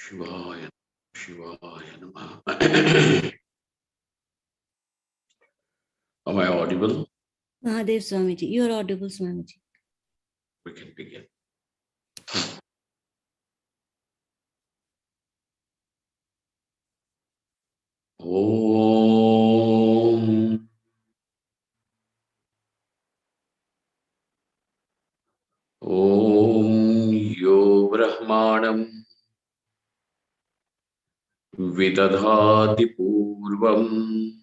Shivaya, Shivaya Namaha. Am I audible? Mahadev Swamiji, you are audible, Swamiji. We can begin. Om. Om Yo Brahmanam Vidadhati Purvam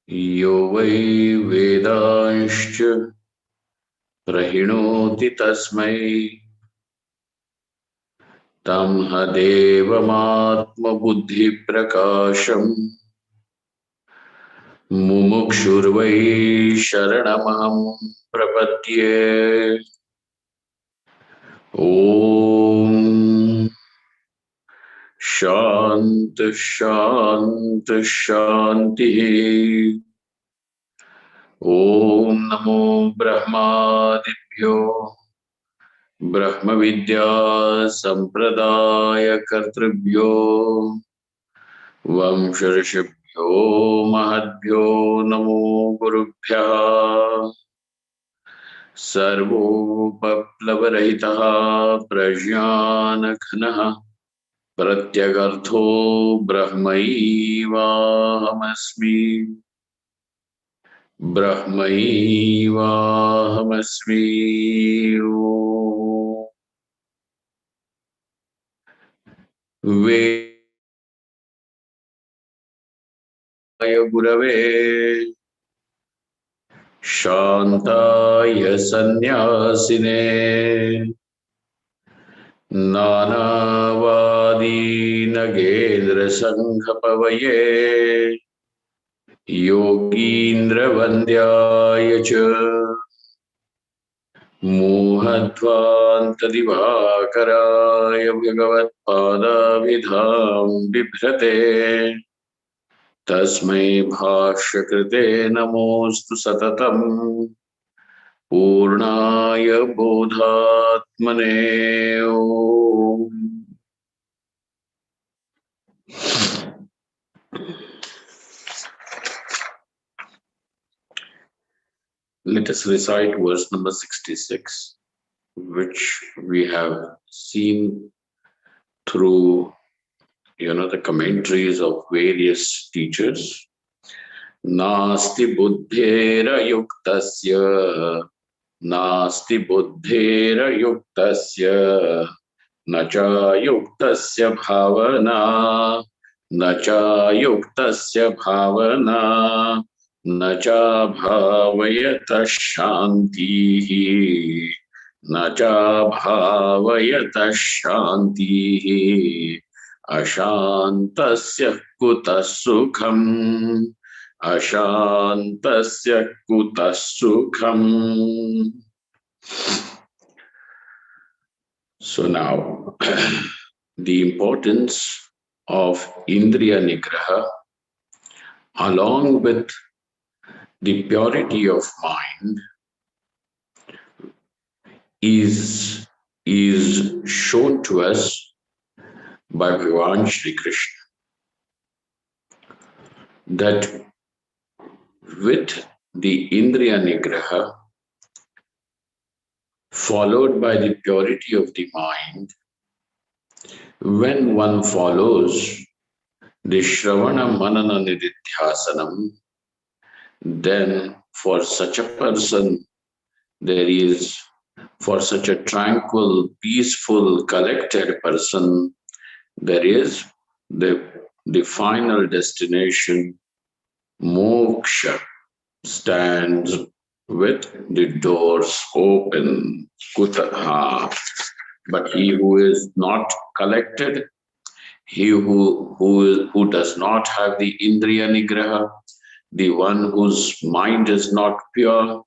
Yo Vai Vedanscha Prahinoti Tasmai Tam Hadevamatma Buddhi Prakasham Mumukshurvai Sharanamaham Prapatye. Om Shanti Shanti Shanti. Om Namo Brahmadibhyo Brahma Vidya Sampradaya Kartribhyo Vamsharishibhyo Mahadbhyo Namo Gurubhyaha Sarvopaplavarahitaha Prajnanaghnah Pratyagartho Brahmaivahamasmi Brahmaivahamasmi. Vedaya Gurave Shantaya Sannyasine Nanavadi Nagendra Sanghapavaye Yogindra Vandyaya Cha Muhadvanta Divakaraya Bhagavat Pada Vidham Bibhrate Tasmai Bhashyakrite Namostu Satatam Purnaya Bodhatmane. Om. Let us recite verse number 66, which we have seen through the commentaries of various teachers. Nasti buddhera yuktasya Nasti buddhera yuktasya Nacha yuktasya bhavana Nacha yuktasya bhavana Nacha bhavayata shantihi Nacha bhavayata shantihi Ashantasya kuta sukham Ashantasya kuta sukham. So now, the importance of Indriya Nigraha along with the purity of mind is shown to us by Bhagavan Shri Krishna, that with the Indriya Nigraha followed by the purity of the mind, when one follows the Shravana Manana Nididhyasanam, then for such a person, for such a tranquil, peaceful, collected person, there is the final destination, moksha, stands with the doors open. Kutaha. But he who is not collected, he who does not have the Indriya Nigraha, the one whose mind is not pure,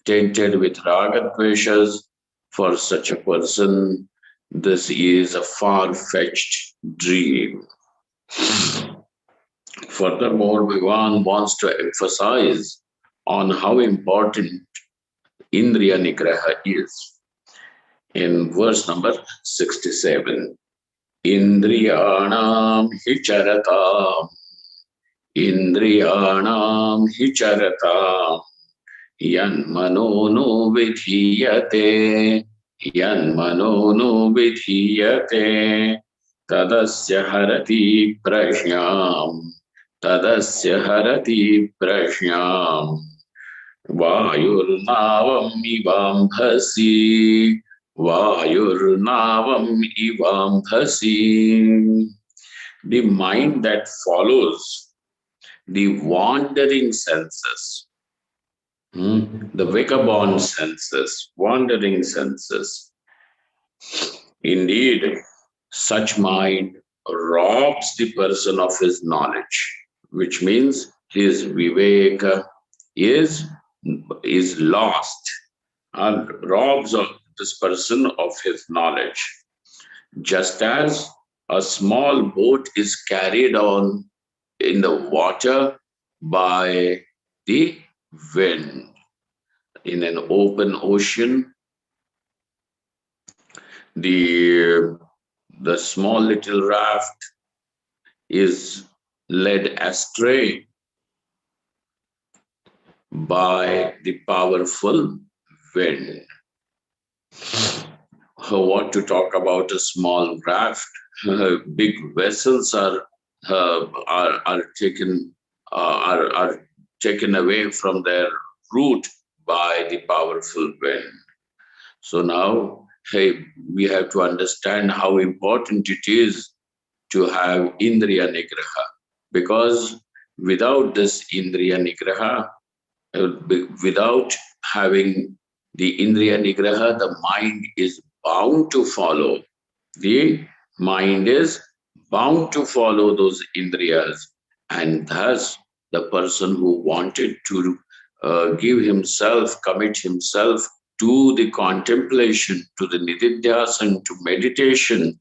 tainted with raga dveshas, for such a person, this is a far-fetched dream. Furthermore, Bhagavan wants to emphasize on how important Indriya Nigraha is. in verse number 67. Indriyanam hicharata, Indriyanam hicharata, yan mano no vidhiyate, yan mano no vidhiyate, tadasya harati prajnam, tadasya harati prajnam. Vayurnavam ivambhasi, Vayurnavam ivambhasi. The mind that follows the wandering senses, the vagabond senses, wandering senses. Indeed, such mind robs the person of his knowledge, which means his viveka is, is lost and robs of this person of his knowledge. Just as a small boat is carried on in the water by the wind. In an open ocean, the small little raft is led astray by the powerful wind. What to talk about a small raft? Big vessels are taken are taken away from their route by the powerful wind. So now, hey, we have to understand how important it is to have Indriya Nigraha, because without this Indriya Nigraha, without having the Indriya Nigraha, the mind is bound to follow. The mind is bound to follow those Indriyas, and thus the person who wanted to give himself, commit himself to the contemplation, to the nididhyasana, to meditation,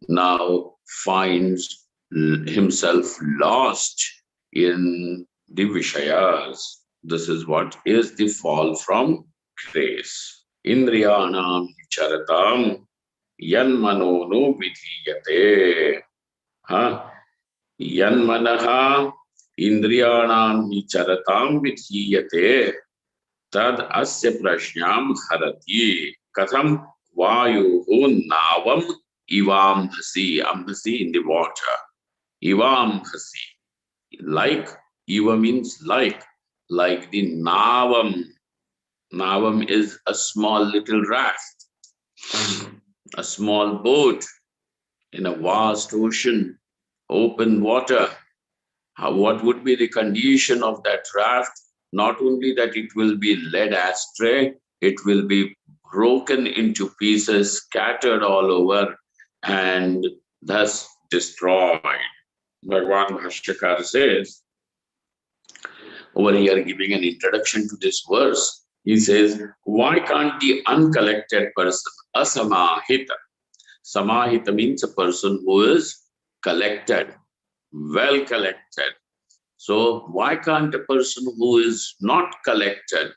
now finds himself lost in the Vishayas. This is what is the fall from grace. Indriyanam charatam yanmano no vidhiyate. Yanmanaha indriyanam charatam vidhiyate. Tad asya prashnyam harati. Katham vayuhu navam ivambhasi. Ambhasi in the water. Ivambhasi. Like, Eva means like the navam. Navam is a small little raft, a small boat in a vast ocean, open water. What would be the condition of that raft? Not only that it will be led astray, it will be broken into pieces, scattered all over, and thus destroyed. Bhagavan Bhashyakar says, over here giving an introduction to this verse, he says, why can't the uncollected person, asamahita? Samahita means a person who is collected, well collected. So why can't a person who is not collected,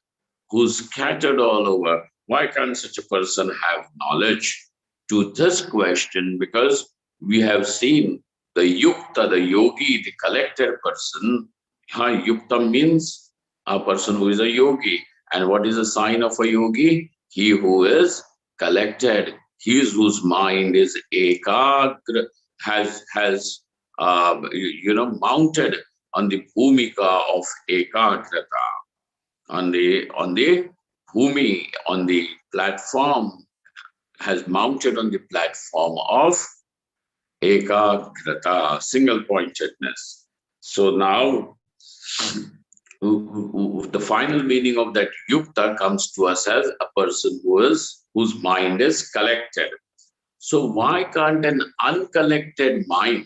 who's scattered all over, why can't such a person have knowledge? To this question, because we have seen the yukta, the yogi, the collected person. Yukta means a person who is a yogi. And what is a sign of a yogi? He who is collected, he whose mind is ekagra, has mounted on the bhumika of ekagrata, on the bhumi, on the platform, has mounted on the platform of ekagrata, single pointedness. So now the final meaning of that yukta comes to us as a person whose mind is collected. So why can't an uncollected mind,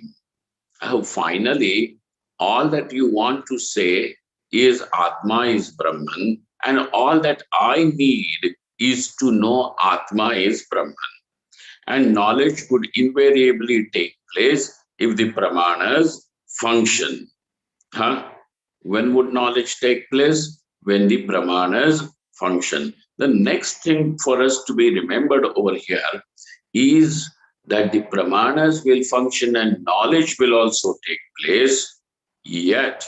finally, all that you want to say is Atma is Brahman, and all that I need is to know Atma is Brahman. And knowledge would invariably take place if the pramanas function. When would knowledge take place? When the pramanas function. The next thing for us to be remembered over here is that the pramanas will function and knowledge will also take place. Yet,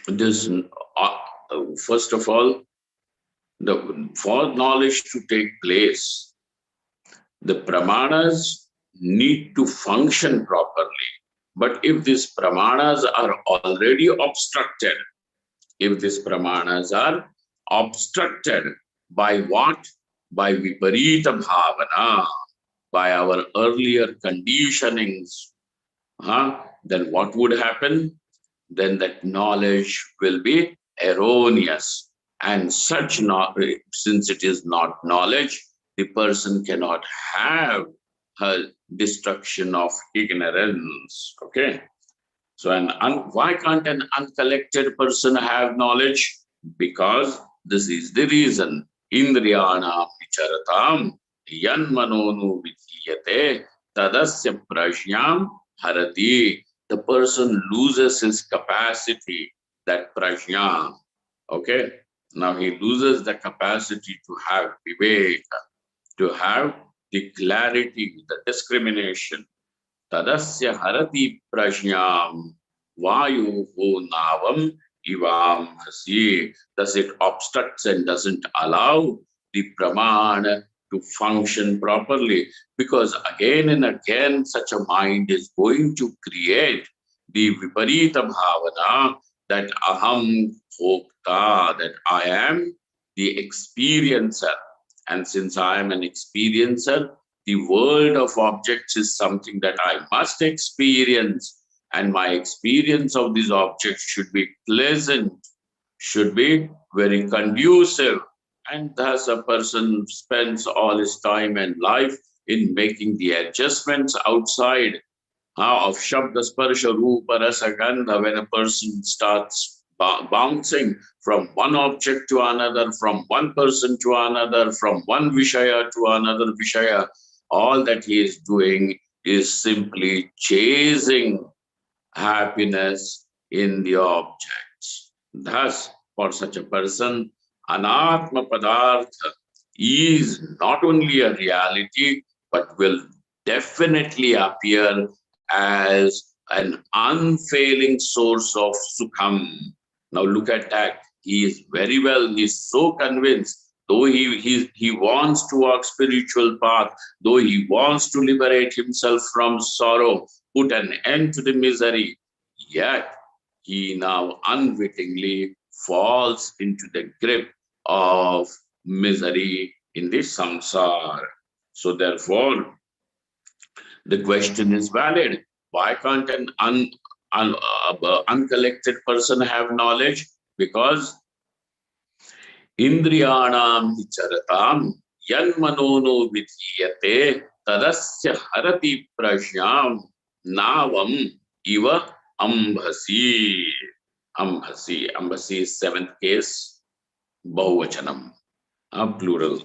this first of all, for knowledge to take place, the pramanas need to function properly. But if these pramanas are already obstructed, if these pramanas are obstructed by what? By viparita bhavana, by our earlier conditionings, then what would happen? Then that knowledge will be erroneous. And such knowledge, since it is not knowledge, the person cannot have her destruction of ignorance. Okay. So, why can't an uncollected person have knowledge? Because this is the reason. Indriyana vicharatam yanmanonu vidhiyate tadasya prajnam harati. The person loses his capacity, that prajna. Okay. Now he loses the capacity to have viveka, to have the clarity, the discrimination. Tadasya harati prajnam vayuhu navam ivam hasi. Thus it obstructs and doesn't allow the pramana to function properly, because again and again such a mind is going to create the viparita bhavana that aham bhokta, that I am the experiencer. And since I am an experiencer, the world of objects is something that I must experience, and my experience of these objects should be pleasant, should be very conducive. And thus a person spends all his time and life in making the adjustments outside of Shabda Sparsha Rupa Rasa Gandha. When a person starts bouncing from one object to another, from one person to another, from one Vishaya to another Vishaya, all that he is doing is simply chasing happiness in the objects. Thus, for such a person, Anatma Padartha is not only a reality, but will definitely appear as an unfailing source of sukham. Now look at that. He is very well, he is so convinced, though he wants to walk spiritual path, though he wants to liberate himself from sorrow, put an end to the misery, yet he now unwittingly falls into the grip of misery in the samsara. So therefore, the question is valid. Why can't an uncollected person have knowledge? Because Indriyanam vicharatam yanmanono vidhiyate tadasya harati prajnam navam iva ambhasi. Ambhasi is seventh case, bahuvachanam, plural.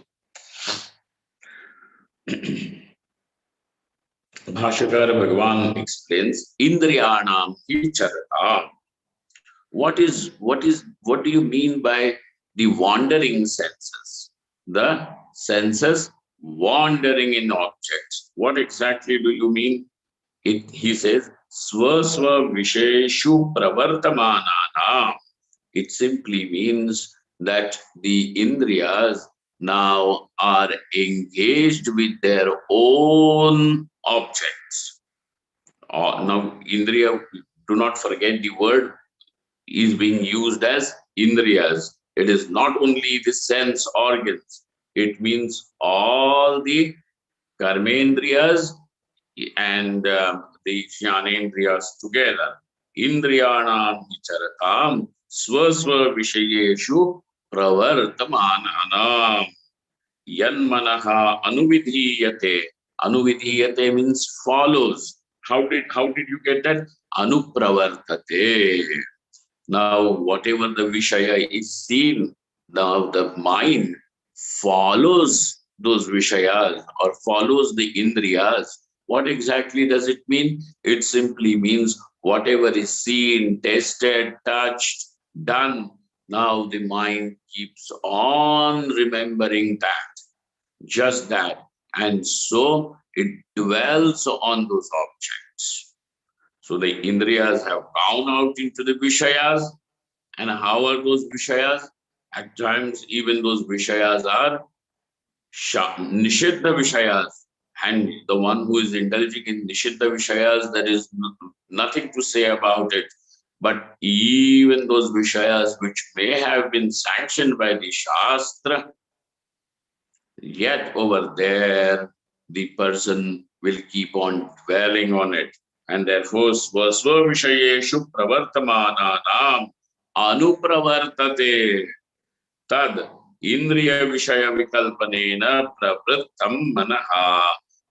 Bhashakara Bhagavan explains Indriyanam vicharata. What do you mean by the wandering senses? The senses wandering in objects. What exactly do you mean? He says Swaswa Visheshu Pravartamanana. It simply means that the Indriyas now are engaged with their own objects. Now, Indriya, do not forget the word is being used as Indriyas. It is not only the sense organs, it means all the Karmendriyas and the Jnanendriyas together. Indriyanam vicharatam swaswa vishayeshu pravartamananam yanmanaha anuvidhiyate. Anuvidhiyate means follows. How did you get that? Anupravartate. Now, whatever the Vishaya is seen, now the mind follows those Vishayas or follows the Indriyas. What exactly does it mean? It simply means whatever is seen, tasted, touched, done, Now the mind keeps on remembering that, just that. And so it dwells on those objects. So the Indriyas have gone out into the Vishayas. And how are those Vishayas? At times, even those Vishayas are Nishiddha Vishayas. And the one who is indulging in Nishiddha Vishayas, there is nothing to say about it. But even those Vishayas which may have been sanctioned by the Shastra, yet over there, the person will keep on dwelling on it. And therefore, Svasva Vishayeshu Pravartamananam Anupravartate Tad Indriya Vishaya Vikalpanena Pravrittam Manaha.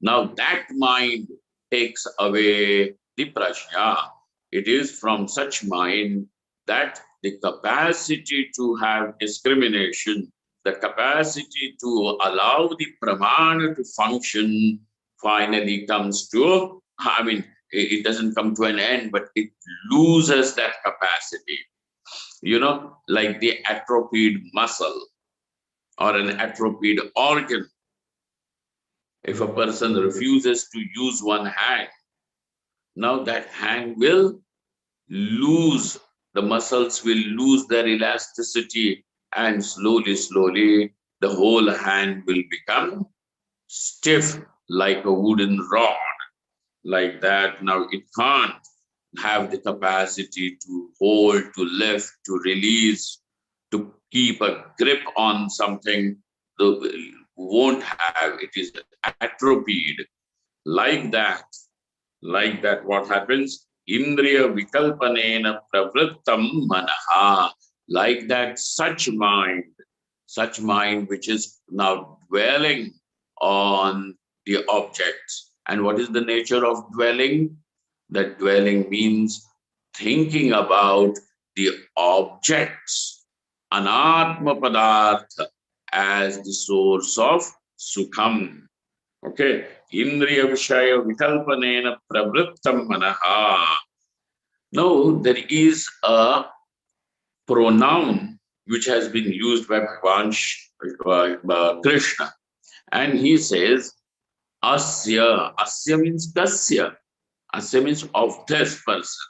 Now that mind takes away the prajna. It is from such mind that the capacity to have discrimination, the capacity to allow the pramana to function finally comes to, it doesn't come to an end, but it loses that capacity. Like the atrophied muscle or an atrophied organ. If a person refuses to use one hand, now that hand will lose, the muscles will lose their elasticity, and slowly, the whole hand will become stiff like a wooden rod. Like that, now it can't have the capacity to hold, to lift, to release, to keep a grip on something. Won't have. It is atrophied. Like that, what happens? Indriya vikalpanena pravrittam manaha. Like that, such mind which is now dwelling on the objects. And what is the nature of dwelling? That dwelling means thinking about the objects, anatma padartha, as the source of sukham. Okay, Indriya Vishaya Vikalpanena Pravrittam Manaha. Now, there is a pronoun which has been used by Bhagavan Krishna, and he says, Asya. Asya means Dasya. Asya means of this person.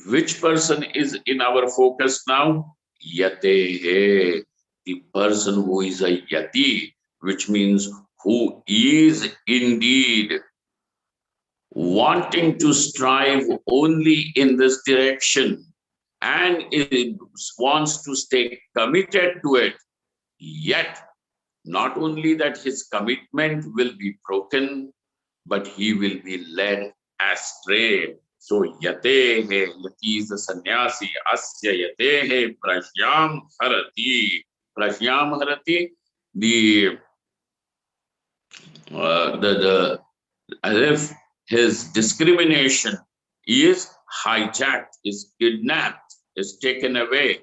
Which person is in our focus now? Yatehe, the person who is a yati, which means who is indeed wanting to strive only in this direction and it wants to stay committed to it. Yet, not only that his commitment will be broken, but he will be led astray. So yatehe, yati is a sannyasi, asya yatehe prajyam harati. Prajyam harati, the as if his discrimination is hijacked, is kidnapped, is taken away.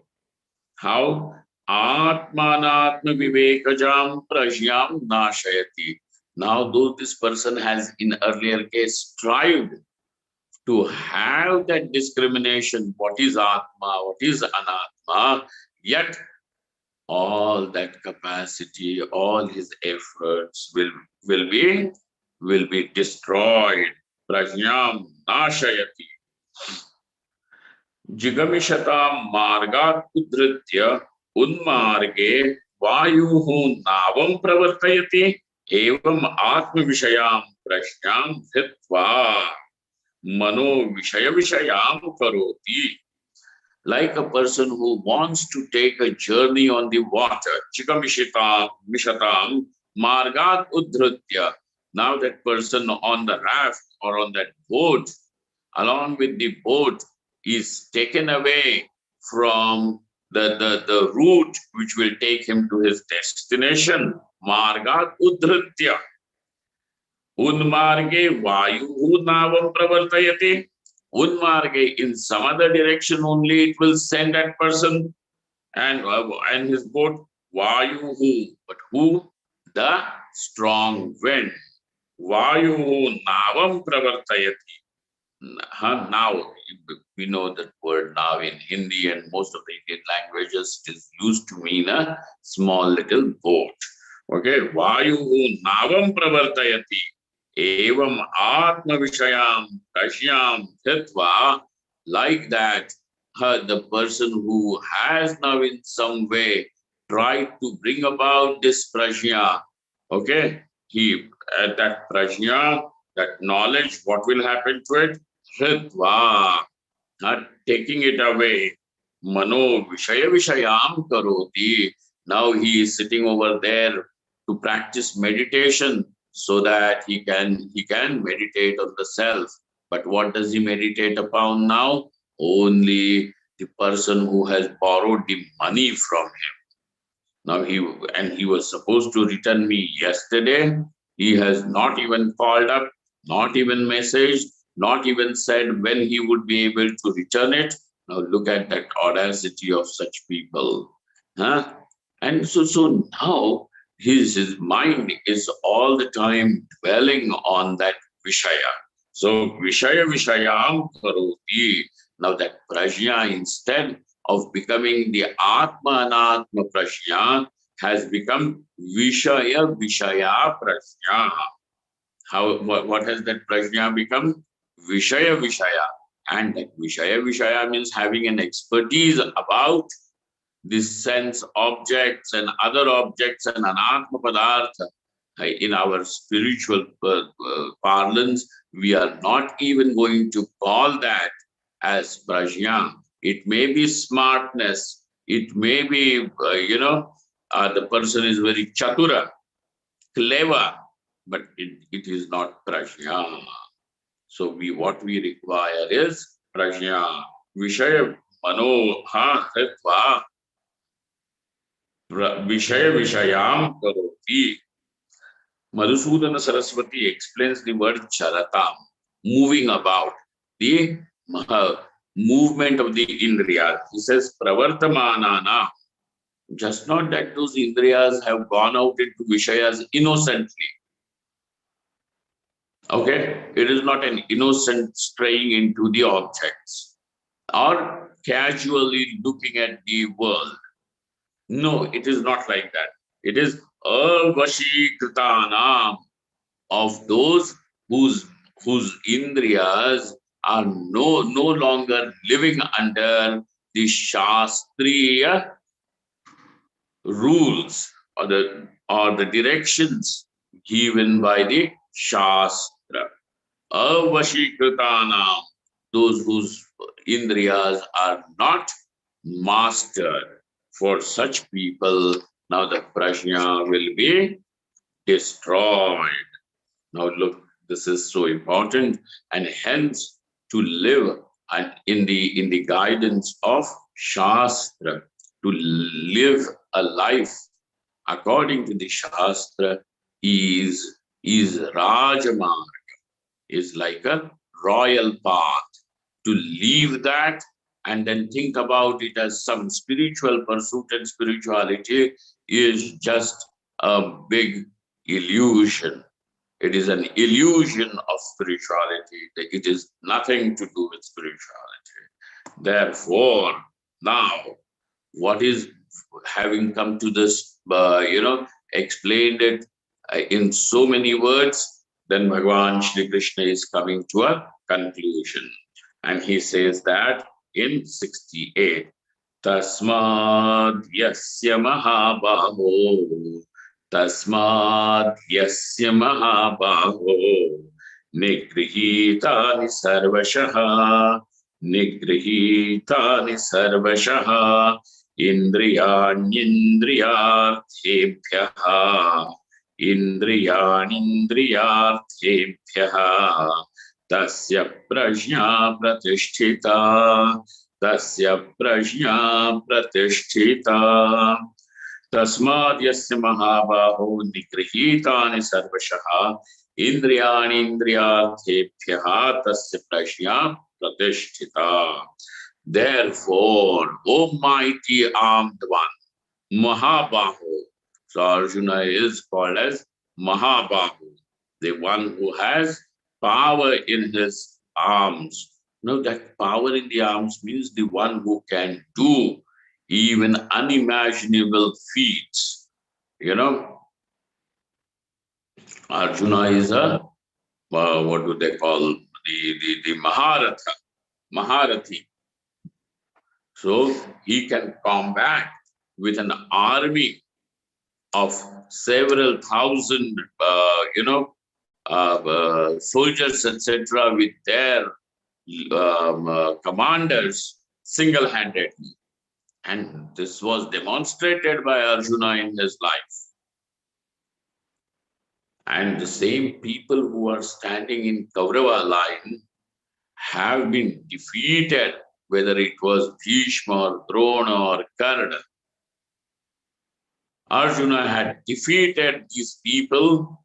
How? Atmanatma vivekajam prajyam nashayati. Now, though this person has in earlier case strived to have that discrimination, what is Atma, what is Anatma, yet all that capacity, all his efforts will be destroyed. Prajnam nashayati. Jigamishatam margat udritya unmarge vayuhu navam pravartayati evam atma vishayam prajnam dhitva mano vishayam karoti. Like a person who wants to take a journey on the water, Chikamishitam margat udritya. Now that person on the raft or on that boat, along with the boat, is taken away from the route which will take him to his destination. Margat udritya. Unmarge vayu navam pravartayate. Unmarge, in some other direction only, it will send that person and his boat. Vayu, but who? The strong wind. Vayu navam pravartayati. Now we know that word now in Hindi and most of the Indian languages it is used to mean a small little boat. Okay, Vayuhu navam pravartayati evam atma vishayam kashyam thitva, like that the person who has now in some way tried to bring about this prajna, okay, he that prajna, that knowledge, what will happen to it? Hritva, taking it away. Mano Vishaya Vishayam Karoti. Now he is sitting over there to practice meditation so that he can meditate on the self. But what does he meditate upon now? Only the person who has borrowed the money from him. Now he was supposed to return me yesterday. He has not even called up, not even messaged, not even said when he would be able to return it. Now look at that audacity of such people. Huh? And so now his mind is all the time dwelling on that Vishaya. So Vishaya Vishayam Karoti. Now that Prajna, instead of becoming the Atma Anatma Prajna, has become Vishaya Vishaya Prajna. What has that Prajna become? Vishaya Vishaya. And that Vishaya Vishaya means having an expertise about this sense objects and other objects and anatma padartha. In our spiritual parlance, we are not even going to call that as prajna. It may be smartness. It may be, the person is very chatura, clever, but it is not prajna. So what we require is prajna. Vishaya mano ha hetva Vishaya Vishayam Karoti. Madhusudana Saraswati explains the word charatam, moving about, the movement of the indriyas. He says pravartamanana. Just not that those indriyas have gone out into Vishayas innocently. Okay? It is not an innocent straying into the objects or casually looking at the world. No, it is not like that. It is avashikritanam, of those whose indriyas are no longer living under the shastriya rules or the directions given by the shastra. Avashikritanam, those whose indriyas are not mastered. For such people, now the prajna will be destroyed. Now look, this is so important, and hence to live and in the guidance of Shastra, to live a life according to the Shastra is Rajamarg, is like a royal path. To leave that and then think about it as some spiritual pursuit and spirituality is just a big illusion. It is an illusion of spirituality. It is nothing to do with spirituality. Therefore, now, what is having come to this, explained it in so many words, then Bhagavan Shri Krishna is coming to a conclusion. And he says that in 68, Tasmad Yasya Mahabaho, Tasmad Yasya Mahabaho, Nigrihitani Sarvashaha, Nigrihitani Sarvashaha, Indriyanyindriyarthebhyaha, Indriyanyindriyarthebhyaha, Tasya prajna pratisthita, Tasya prajna pratisthita. Tasmad yasya mahabaho nigrihitani sarvashaha, Indriyani indriyarthebhyaha, Tasya prajna pratisthita. Therefore, O mighty armed one, Mahabahu. So Arjuna is called as Mahabahu, the one who has power in his arms. Now that power in the arms means the one who can do even unimaginable feats. You know, Arjuna is a, what do they call, the Maharathi. So he can combat with an army of several thousand, soldiers, etc., with their commanders single-handedly. And this was demonstrated by Arjuna in his life. And the same people who are standing in Kaurava line have been defeated, whether it was Bhishma or Drona or Karna. Arjuna had defeated these people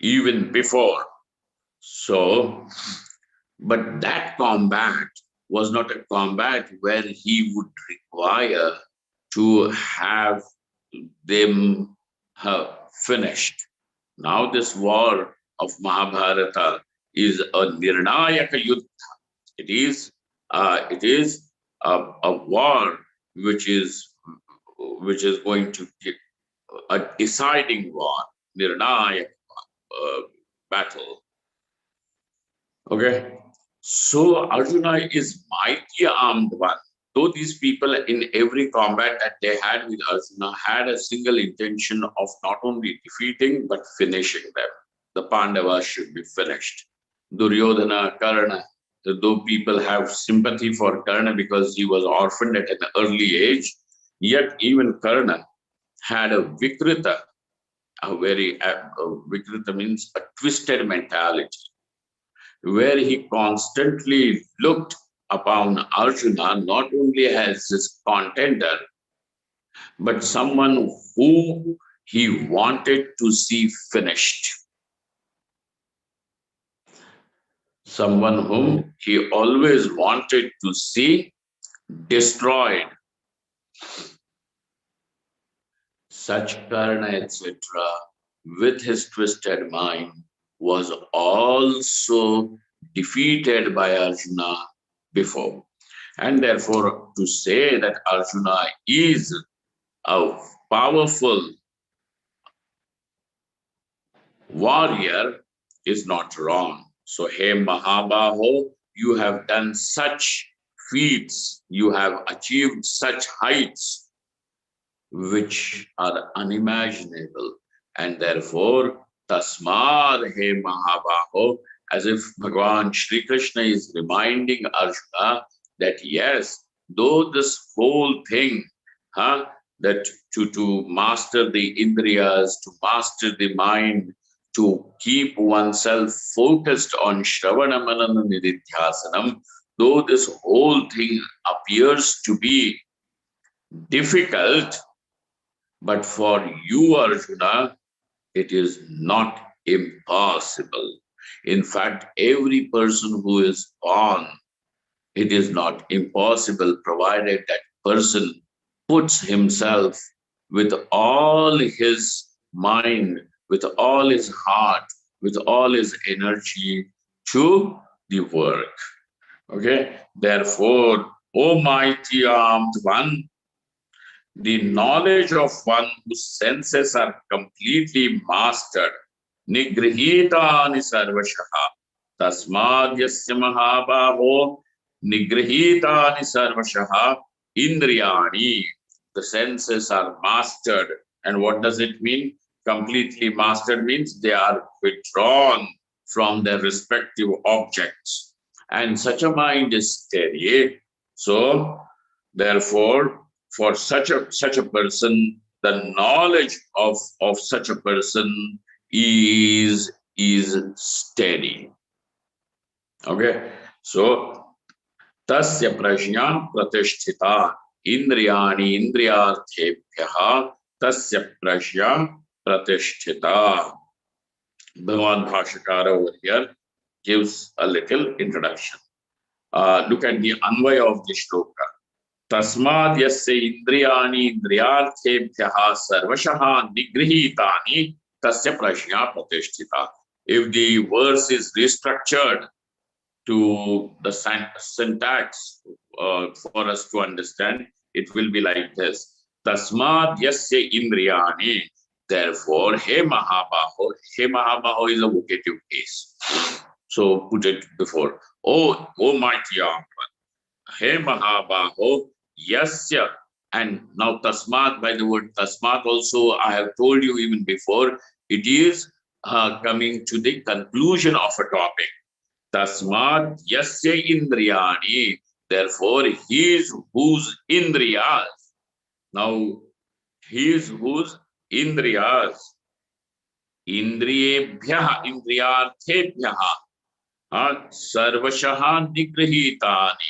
even before. So, but that combat was not a combat where he would require to have them finished. Now this war of Mahabharata is a Nirnayaka Yuddha. It is a war which is going to get a deciding war, Nirnayaka battle. Okay, so Arjuna is mighty armed one. Though these people in every combat that they had with Arjuna had a single intention of not only defeating but finishing them. The Pandavas should be finished. Duryodhana, Karna, though people have sympathy for Karna because he was orphaned at an early age, yet even Karna had a Vikrita, Vikrita means a twisted mentality, where he constantly looked upon Arjuna not only as his contender, but someone who he wanted to see finished. Someone whom he always wanted to see destroyed. Such Karna, etc., with his twisted mind, was also defeated by Arjuna before. And therefore, to say that Arjuna is a powerful warrior is not wrong. So, hey Mahabaho, you have done such feats, you have achieved such heights which are unimaginable. And therefore, Tasmad he Mahabaho, as if Bhagavan Shri Krishna is reminding Arjuna that yes, though this whole thing, that to master the indriyas, to master the mind, to keep oneself focused on Shravana Manana Nididhyasanam, though this whole thing appears to be difficult, but for you, Arjuna, it is not impossible. In fact, every person who is born, it is not impossible, provided that person puts himself with all his mind, with all his heart, with all his energy to the work. Okay, therefore, O mighty armed one, the knowledge of one whose senses are completely mastered, nigrihitani sarvashaha, tasmad yasya mahabhaho, nigrihitani sarvashaha, indriyani. The senses are mastered. And what does it mean? Completely mastered means they are withdrawn from their respective objects. And such a mind is steady. So, therefore, for such a person, the knowledge of such a person is steady. Okay, so tasya prajna pratisthita indriyani indriyarthebhyah tasya prajna pratisthita. Bhagavan Bhashakara over here gives a little introduction. Look at the anvaya of the shloka. Tasmad yasya indriyani indriyarthebhyah sarvashaha nigrihitani tasya prajna pratisthita. If the verse is restructured, to the syntax for us to understand, it will be like this. Tasmad yasya indriyani. Therefore, he Mahabaho is a vocative case. So put it before. Oh mighty Arm. He Mahabaho yasya. And now tasmat, by the word tasmat also, I have told you even before, it is coming to the conclusion of a topic. Tasmat yasya indriyani. Therefore, his whose indriyas. Now, his whose indriyas. Indriyebhyah, indriyarthebhyah. Sarvashaha nigrihitani.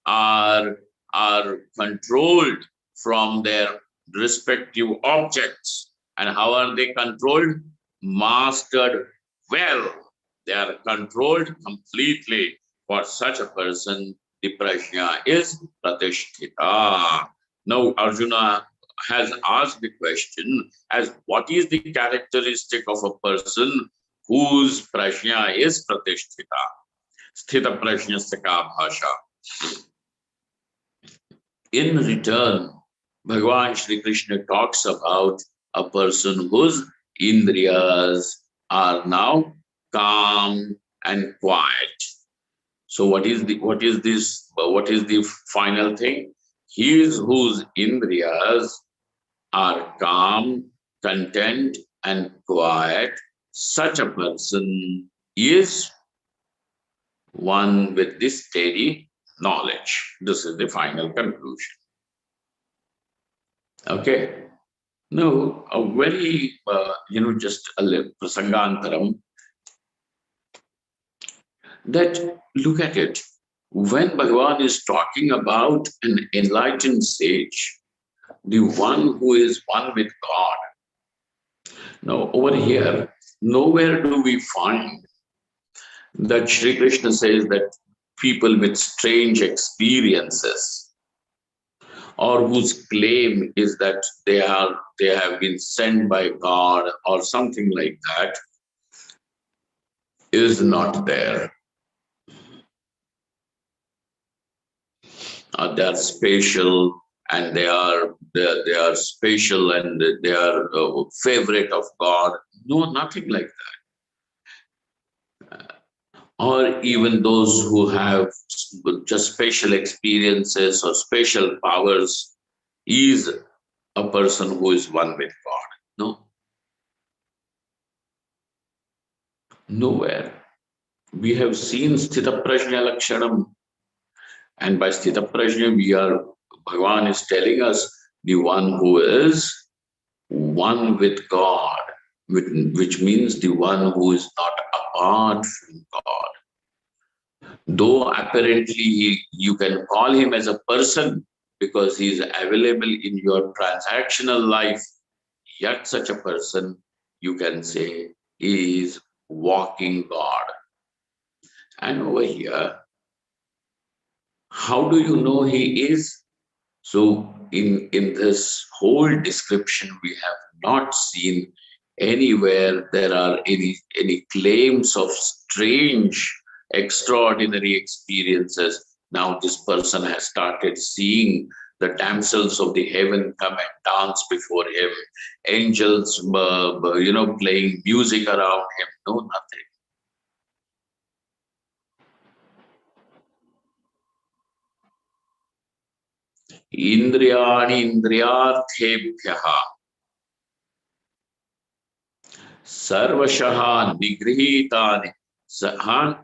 Are controlled from their respective objects. And how are they controlled? Mastered well. They are controlled completely. For such a person, the prajna is pratishtita. Now, Arjuna has asked the question as what is the characteristic of a person whose prajna is pratishtita? Sthita prajnasya ka bhasha. In return, Bhagavan Shri Krishna talks about a person whose indriyas are now calm and quiet. So what is the final thing? He is whose indriyas are calm, content, and quiet. Such a person is one with this steady knowledge. This is the final conclusion. Okay. Now, a very, just a little prasangantaram, that look at it. When Bhagavan is talking about an enlightened sage, the one who is one with God. Now, over here, nowhere do we find that Sri Krishna says that people with strange experiences or whose claim is that they have been sent by God or something like that is not there. They are spatial and they are spatial and they are favorite of God. No, nothing like that. Or even those who have just special experiences or special powers is a person who is one with God. No. Nowhere. We have seen Sthita Prajna Lakshanam. And by Sthita Prajna, Bhagavan is telling us the one who is one with God, which means the one who is not apart from God. Though apparently you can call him as a person because he is available in your transactional life, yet such a person, you can say, is walking God. And over here, how do you know he is? So in this whole description, we have not seen anywhere there are any claims of strange, extraordinary experiences. Now this person has started seeing the damsels of the heaven come and dance before him, angels, playing music around him. No, nothing. Indriyani indriyarthebhyaha sarvashaha nigrihitani sahan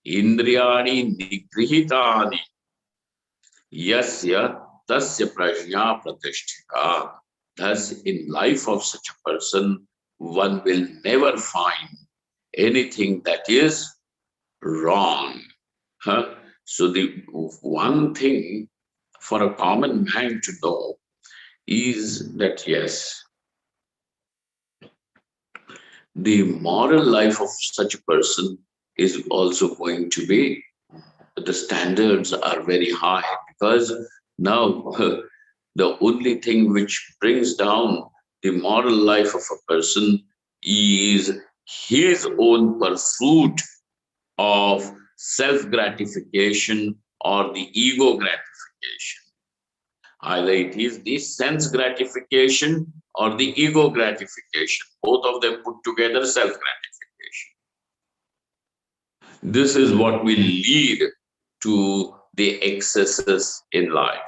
indriyani nigrihitani yasya tasya prajna pratishtha. Thus, in life of such a person, one will never find anything that is wrong. So the one thing for a common man to know is that yes, the moral life of such a person is also going to be, the standards are very high because now the only thing which brings down the moral life of a person is his own pursuit of self-gratification or the ego gratification. Either it is the sense gratification or the ego gratification. Both of them put together, self-gratification. This is what will lead to the excesses in life.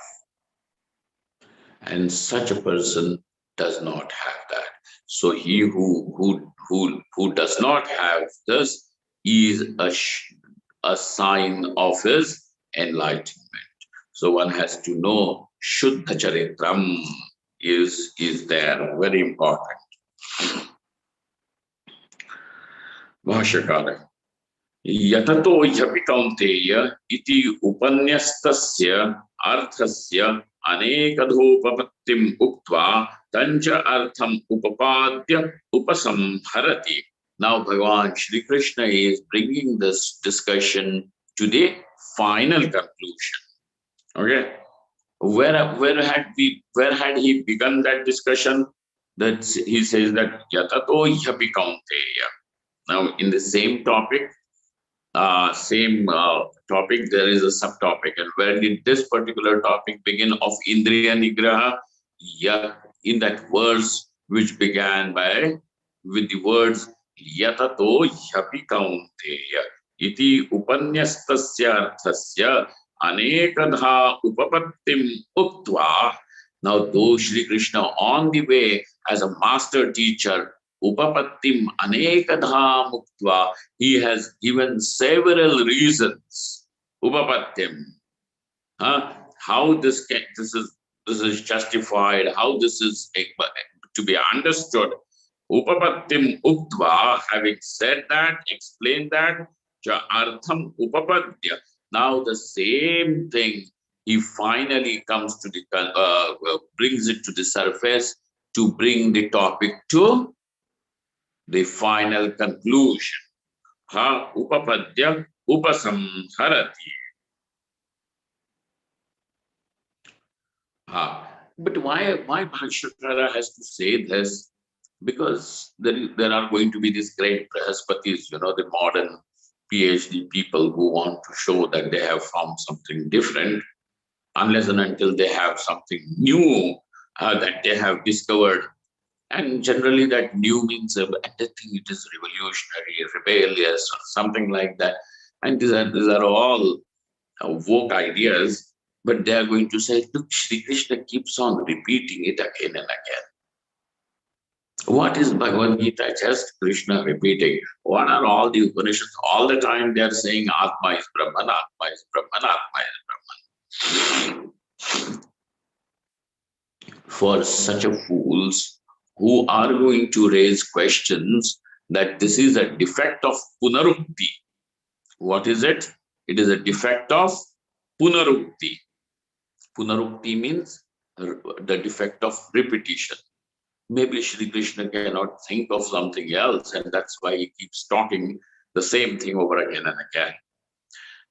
And such a person does not have that. So he who does not have this is a sign of his enlightenment. So one has to know Shuddha Charitram is there, very important. Bhashyakara. Yatato yapi kaunteya iti upanyastasya arthasya anekadhopapattim uktva tancha artham upapadya upasamharati. Now Bhagavan Shri Krishna is bringing this discussion to the final conclusion. Okay, where had he begun that discussion? That he says that yatato yapi kaunteya. Now in the same topic, there is a subtopic. And where did this particular topic begin of Indriya Nigraha? Yeah, in that verse which began with the words Yatato Yapi Kaunteya iti upanyastasya arthasya anekadha upapattim uktva. Now, though Shri Krishna on the way as a master teacher, upapattim anekadha muktva, he has given several reasons. Upapattim, how this is justified, how this is to be understood. Upapattim uktva, having said that, explained that, cha artham upapadya. Now the same thing he finally comes to the brings it to the surface to bring the topic to the final conclusion. Ha upapadya upasamharati. But why Bhashyakara has to say this? Because there are going to be these great Brahaspatis, the modern PhD people who want to show that they have found something different, unless and until they have something new that they have discovered. And generally that new means I think it is revolutionary, rebellious, or something like that. And these are all woke ideas, but they are going to say, look, Shri Krishna keeps on repeating it again and again. What is Bhagavad Gita? Just Krishna repeating. What are all the Upanishads? All the time they are saying Atma is Brahman, Atma is Brahman, Atma is Brahman. For such a fools who are going to raise questions that this is a defect of Punarukti. What is it? It is a defect of Punarukti. Punarukti means the defect of repetition. Maybe Shri Krishna cannot think of something else, and that's why he keeps talking the same thing over again and again.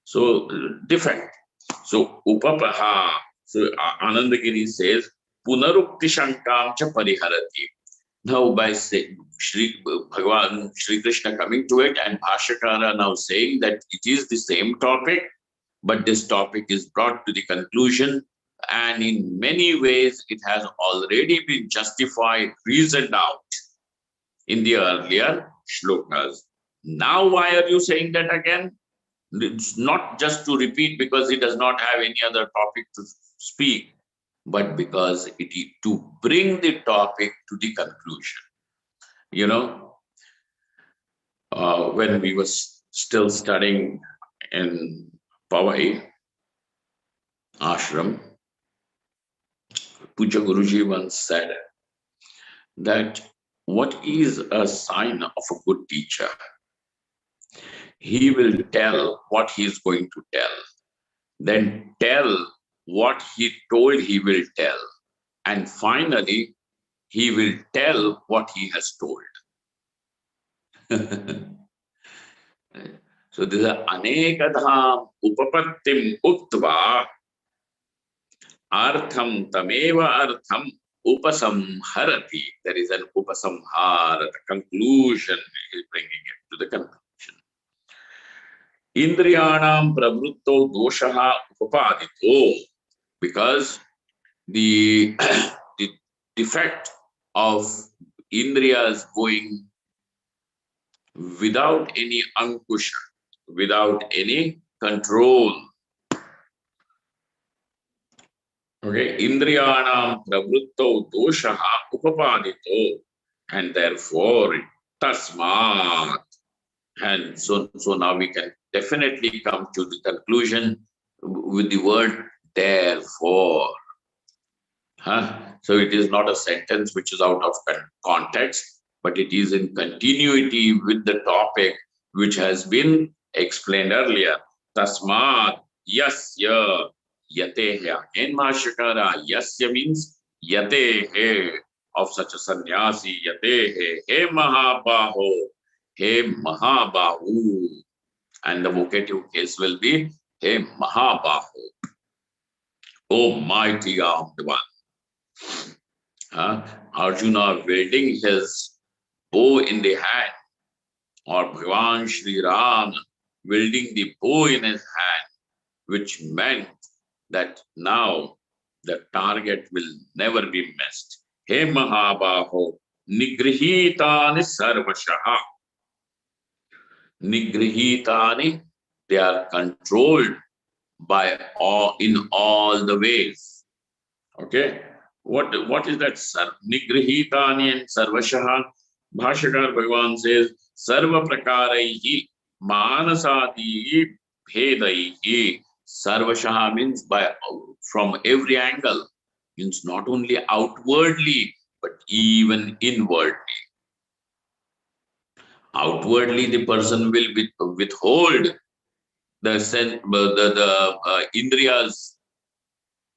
So, defect. So, upapaha. So, Anandagiri says, Punarukti shankam cha pariharati. Now, by saying Shri Krishna coming to it, and Bhashyakara now saying that it is the same topic, but this topic is brought to the conclusion. And in many ways, it has already been justified, reasoned out in the earlier shlokas. Now, why are you saying that again? It's not just to repeat because he does not have any other topic to speak, but because it is to bring the topic to the conclusion. When we were still studying in Powai ashram, Puja Guruji once said that what is a sign of a good teacher? He will tell what he is going to tell, then tell what he told he will tell, and finally, he will tell what he has told. So this is anekadha upapattim uktva artham tameva artham upasamharati. There is an upasamhara, the conclusion. He is bringing it to the conclusion. Indriyanam pravritto doshaha upapadito, because the the defect of indriyas going without any ankusha, without any control. Okay, indriyanam pravritto doshaha upapadito, and therefore tasmat. And so now we can definitely come to the conclusion with the word therefore. So it is not a sentence which is out of context, but it is in continuity with the topic which has been explained earlier. Tasmat yasya yatehe. In Mahashakara, yasya means yatehe, of such a sannyasi, yatehe, he mahabaho, he mahabahu. And the vocative case will be he mahabahu, O mighty armed one. Arjuna wielding his bow in the hand, or Bhagavan Sri Ram wielding the bow in his hand, which meant that now the target will never be missed. He Mahabaho, Nigrihitani Sarvashaha. Nigrihitani, they are controlled by all in all the ways. Okay. What is that? Nigrihitani and Sarvashaha. Bhashakar Bhagavan says, Sarva prakaraihi manasati bhedaihi. Sarvashaha means by from every angle, means not only outwardly but even inwardly. Outwardly, the person will withhold the indriyas,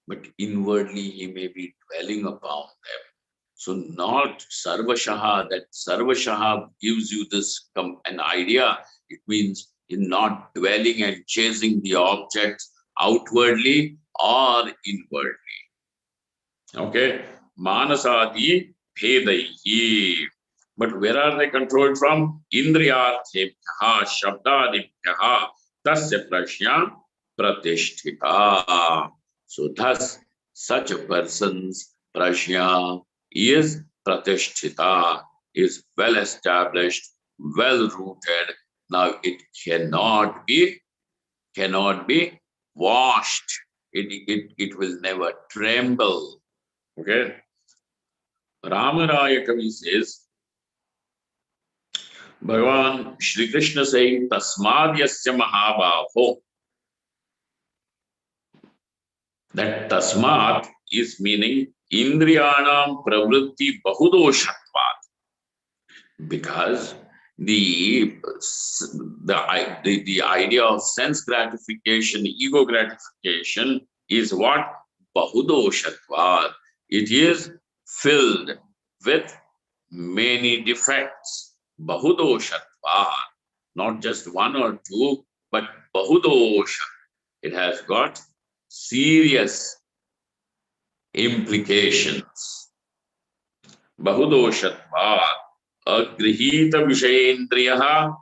but inwardly he may be dwelling upon them. So not Sarvashaha, that Sarvashaha gives you this an idea. It means in not dwelling and chasing the objects outwardly or inwardly. Okay? Manasadi bhedaihi. But where are they controlled from? Indriyarthebhyaha shabdadibhyaha tasya prashya pratishtita. So thus, such a person's prashya is pratishtita, is well established, well rooted. Now it cannot be washed. It will never tremble. Okay. Ramaraya Kavi says, Bhagavan Shri Krishna saying, Tasmad yasya mahabhaho. That tasmat is meaning indriyanam pravritti bahudoshatvat, because the idea of sense gratification, ego gratification is what? Bahudoshatvat. It is filled with many defects. Bahudoshatvat. Not just one or two, but bahudosha. It has got serious implications. Bahudoshatvat agrihita vishayendriyaha.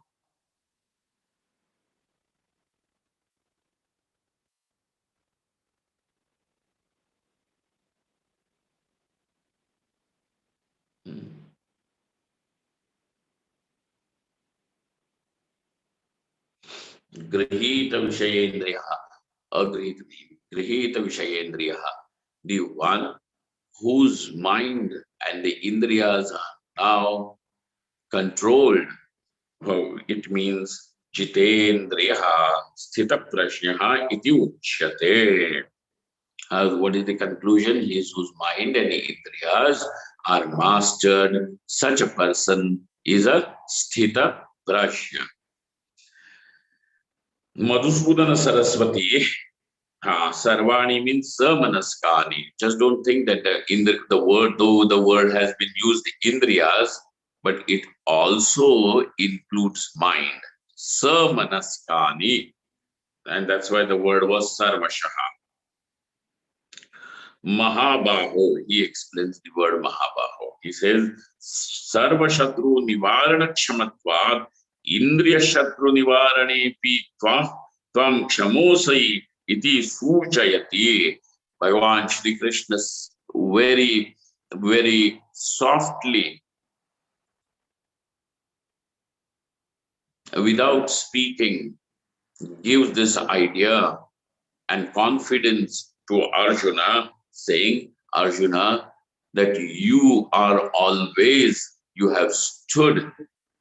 Grihita vishayendriyaha. Grihita vishayendriyaha. The one whose mind and the indriyas are now controlled. It means jitendriyaha sthita prashnaha iti uchyate. What is the conclusion? He whose mind and indriyas are mastered. Such a person is a sthita prashna. Madhusudana Saraswati. Sarvani means samanaskani. Just don't think that the word, though the word has been used indriyas, but it also includes mind. Samanaskani. And that's why the word was sarvashaha. Mahabaho. He explains the word Mahabaho. He says, Sarvashatru nivarana kshamatvad Indriya Shatru Nivaranepi Tvam Kshamosai iti Suchayati. Bhagavan Shri Krishna very, very softly, without speaking, gives this idea and confidence to Arjuna, saying, Arjuna, that you are always, you have stood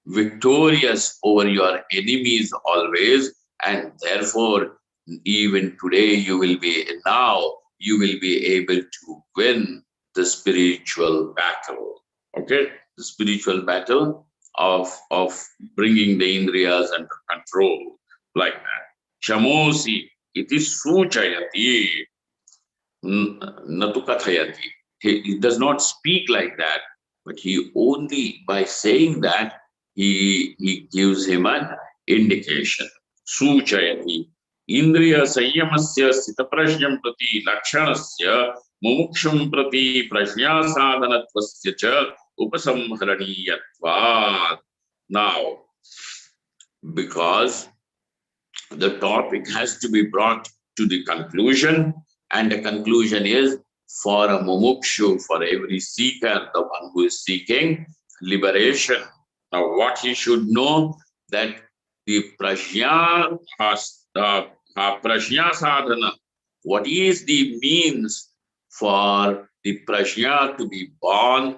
victorious over your enemies always, and therefore, even today you will be able to win the spiritual battle. Okay? The spiritual battle of bringing the indriyas under control, like that. Shamosi iti suchayati natu kathayati. He does not speak like that, but he only by saying that he gives him an indication. Suchayati. Indriya संयमस्य स्थितप्रज्ञं प्रति लक्षणस्य मुमुक्षुं प्रति प्रज्ञा साधनत्वस्य च उपसंहरणीयत्वात्. Now, because the topic has to be brought to the conclusion, and the conclusion is for a mumukshu, for every seeker, the one who is seeking liberation. Now, what he should know, that the prajna sadhana, what is the means for the prajna to be born,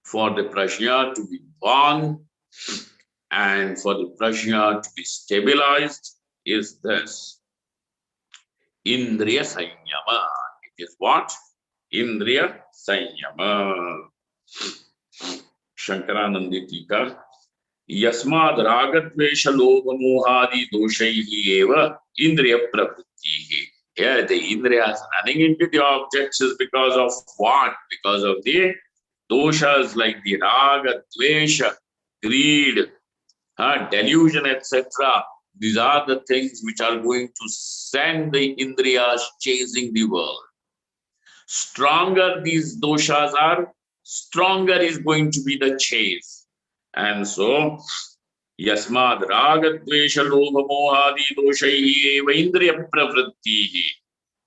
for the prajna to be born, and for the prajna to be stabilized, is this Indriya Sanyama. It is what? Indriya Sanyama. Shankaranandi Tika. Yasmad Ragadvesha Lobha Mohadi Doshaihi Eva Indriya Pravrittihi. Here the Indriyas running into the objects is because of what? Because of the doshas like the Raga, Dvesha, greed, delusion, etc. These are the things which are going to send the Indriyas chasing the world. Stronger these doshas are, stronger is going to be the chase. And so, Yasmad Ragadvesha Lobha Mohadi Doshaihi Eva Indriya Pravrittihi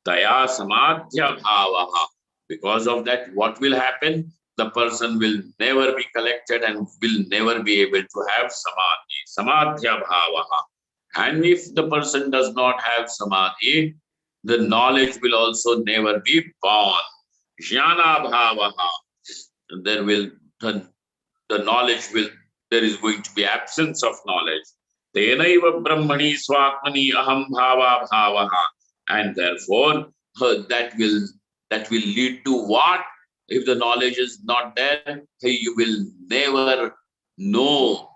Taya Samadhya Bhavaha. Because of that, what will happen? The person will never be collected and will never be able to have samadhi. Samadhya bhavaha. And if the person does not have samadhi, the knowledge will also never be born. Jnana bhavaha. The knowledge will, there is going to be absence of knowledge. Tenaiva brahmani swatmani aham bhava bhavaha. And therefore, that will lead to what? If the knowledge is not there, you will never know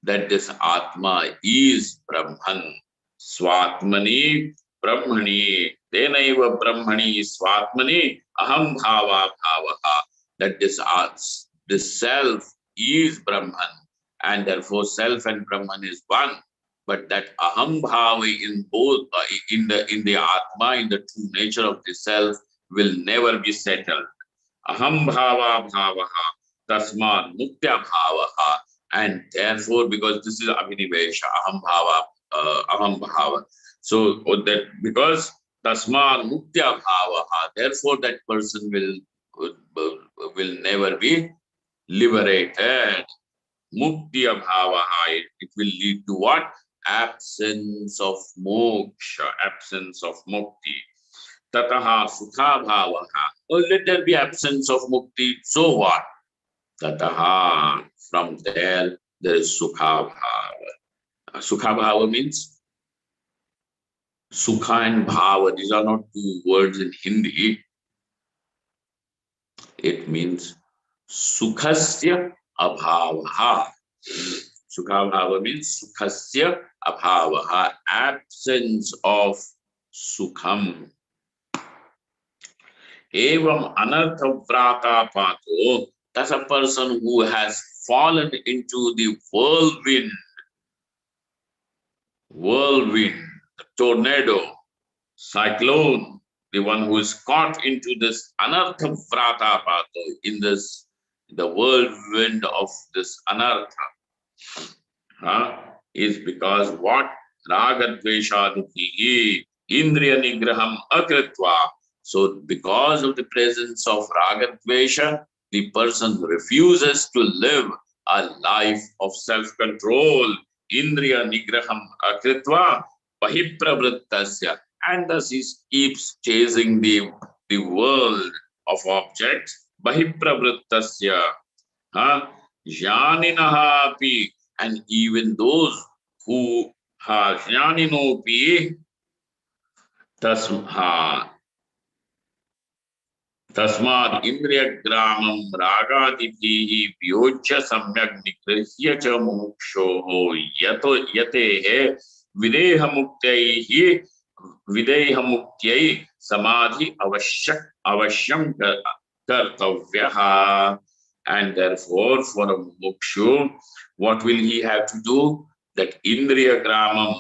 that this Atma is Brahman. Swatmani Brahmani. Tenaiva Brahmani Swatmani Aham Bhava Bhavaha. That this self is Brahman. And therefore self and Brahman is one. But that Aham Bhava in both, in the Atma, in the true nature of the self, will never be settled. Aham bhava bhavaha tasmad muktya bhavaha. And therefore, because this is abhinivesha, aham bhava. So that because tasmad muktya bhavaha, therefore that person will never be liberated. Muktya bhavaha, it will lead to what? Absence of moksha, absence of mukti. Tataha sukha bhavaha. Let there be absence of mukti. So what? Tataha. From there is sukha bhava. Sukha bhava means sukha and bhava. These are not two words in Hindi. It means sukhasya abhavaha. Sukha bhava means sukhasya abhavaha. Absence of sukham. Evam anartha vrata pato, that's a person who has fallen into the whirlwind, the tornado, cyclone, the one who is caught into this anartha vrata pato, in this the whirlwind of this anartha, is because what? Ragadveshadhihi indriya nigraham akritva. So because of the presence of ragadvesha, the person refuses to live a life of self-control. Indriya nigraham akritva pahipravrittasya. And thus he keeps chasing the world of objects. Pahipravrittasya. Janinaha api, and even those who janinopi tasmad indriya gramam ragadibhihi vyojya samyak nigrihya cha mukshoho yato yatehe videhamuktaihi videhamuktयै samadhi avashyam kartavyaha. And therefore, for a mukshu, what will he have to do? That indriya gramam,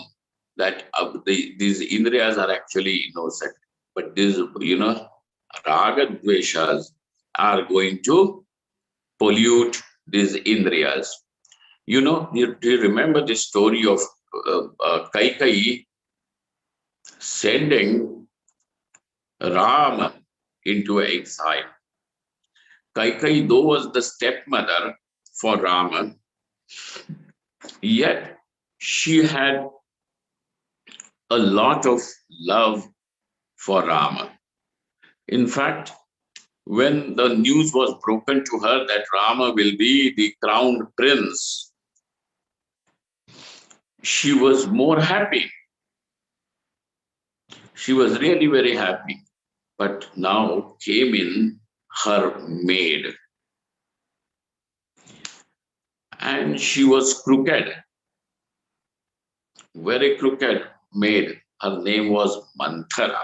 that these indriyas are actually innocent, but these, raga dveshas are going to pollute these indriyas. Do you remember the story of Kaikai sending Rama into exile? Kaikai, though, was the stepmother for Rama, yet she had a lot of love for Rama. In fact, when the news was broken to her that Rama will be the crowned prince, she was more happy. She was really very happy. But now came in her maid, and she was crooked, very crooked maid. Her name was Manthara.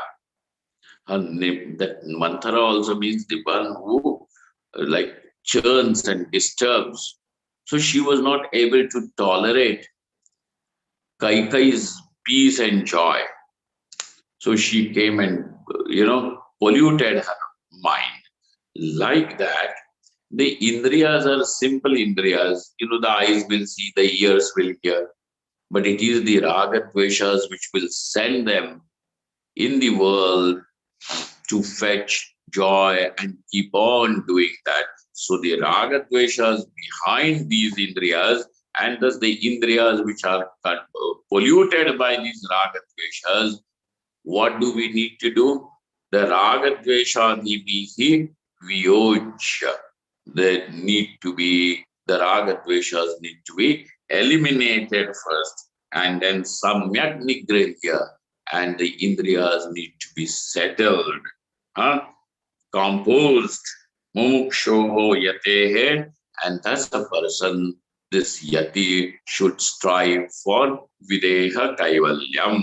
Her name, that Manthara also means the one who like churns and disturbs. So she was not able to tolerate Kaikai's peace and joy. So she came and, polluted her mind. Like that, the indriyas are simple indriyas. The eyes will see, the ears will hear. But it is the raga dveshas which will send them in the world to fetch joy and keep on doing that. So the raga dveshas behind these indriyas, and thus the indriyas which are polluted by these raga dveshas, what do we need to do? The raga dvesha nibihi vyojya. The raga dveshas need to be eliminated first, and then samyak nigrihya, and the indriyas need to be settled, composed. Mumukshoho yatehe, and thus a person, this yati, should strive for videha kaivalyam,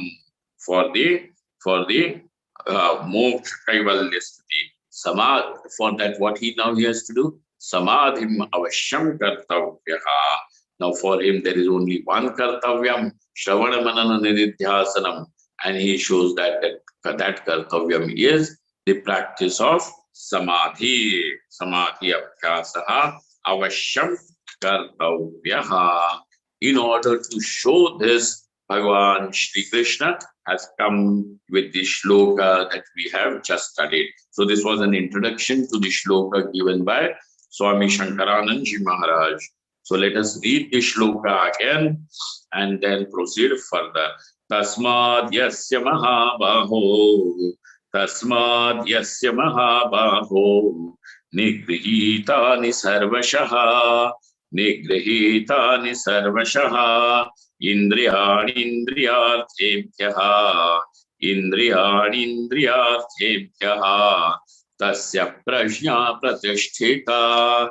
for the moksha kaivalya sthiti. For that, what he has to do? Samadhim avashyam kartavyaha. Now for him there is only one kartavyam, shravana manana nididhyasanam, and he shows that kartavyam is the practice of samadhi abhyasaha avashyam kartavyaha. In order to show this, Bhagavan Shri Krishna has come with the shloka that we have just studied. So this was an introduction to the shloka given by Swami Shankaranandji Maharaj. So let us read the shloka again and then proceed further. Tasmad yasya mahabaho nigrihitani sarvashaha indriyanindriyarthebhyaha tasya prajna pratishtita.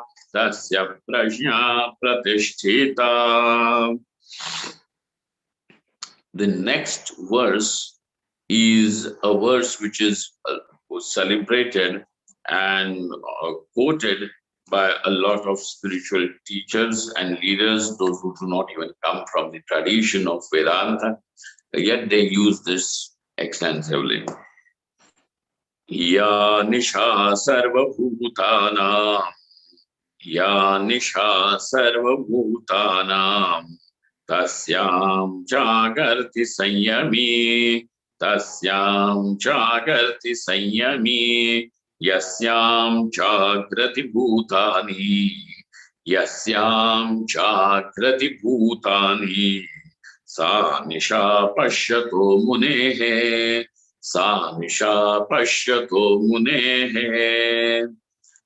The next verse is a verse which is celebrated and quoted by a lot of spiritual teachers and leaders, those who do not even come from the tradition of Vedanta, yet they use this extensively. Ya nisha sarva bhutanam या निशा सर्वभूतानां तस्यां जागर्ति संयमी तस्यां जागर्ति संयमी यस्यां जागृति भूतानि सा निशा पश्यतो मुनेः सा निशा पश्यतो मुनेः.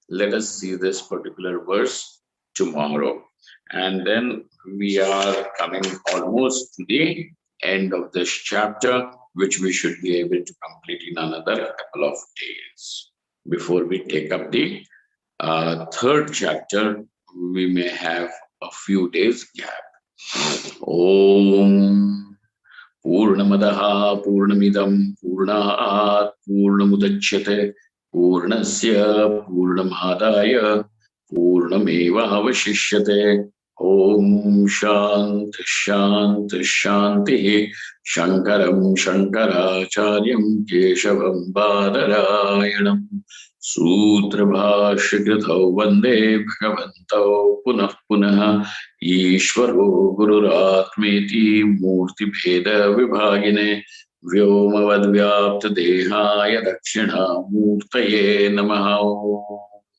Let us see this particular verse tomorrow. And then we are coming almost to the end of this chapter, which we should be able to complete in another couple of days. Before we take up the third chapter, we may have a few days gap. Om Purnamadaha Purnamidam Purnat Purnamudachyate Purnasya Purnamadaya Purnamevavashishyate. Om Shanti Shanti Shanti. Shankaram Shankaracharyam Keshavam Badarayanam Sutra Bhashyakrito Vande Bhagavanto Punah Punah Ishvaro Gururatmeti Murti Bheda Vibhagine Vyomavad Vyapta Dehaya Dakshina Murtaye Namaha.